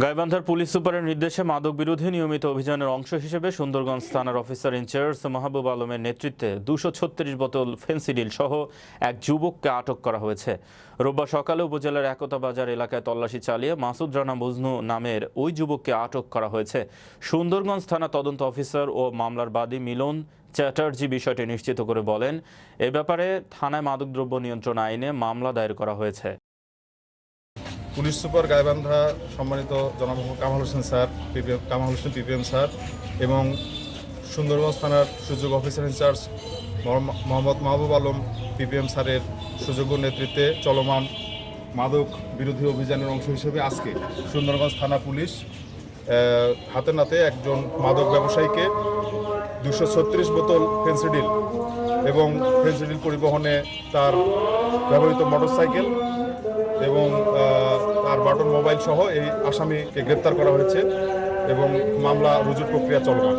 গাইবান্ধার পুলিশ সুপারের নির্দেশে মাদক বিরোধী নিয়মিত অভিযানের অংশ হিসেবে সুন্দরগঞ্জ থানার অফিসার ইনচার্জ মাহবুব আলমের নেতৃত্বে 236 বোতল ফেন্সিডিল সহ এক যুবককে আটক করা হয়েছে। রোববার সকালে উপজেলার একতা বাজার এলাকায় তল্লাশি চালিয়ে মাসুদ রানা মজনু নামের ওই যুবককে আটক করা হয়েছে। সুন্দরগঞ্জ থানা তদন্ত অফিসার ও মামলার বাদী মিলন চ্যাটার্জি বিষয়টি নিশ্চিত করে বলেন, এ ব্যাপারে থানায় মাদকদ্রব্য নিয়ন্ত্রণ আইনে মামলা দায়ের করা হয়েছে। পুলিশ সুপার গাইবান্ধা সম্মানিত জনাব Kamal Hossain sir, Kamal Hossain PPM sir এবং সুন্দরগঞ্জ থানার সুযোগ্য officer in charge Mohammad Mahbub Alam PPM স্যারের সুযোগ্য নেতৃত্বে চলমান মাদক বিরোধী অভিযানের অংশ হিসেবে আজকে সুন্দরগঞ্জ থানা পুলিশ হাতে নাতে একজন মাদক ব্যবসায়ীকে 236 বোতল ফেন্সিডিল এবং ফেন্সিডিল পরিবহনে তার ব্যবহৃত মোটরসাইকেল এবং তার বাটন মোবাইল সহ এই আসামিকে গ্রেপ্তার করা হয়েছে এবং মামলা রুজুর প্রক্রিয়া চলমান।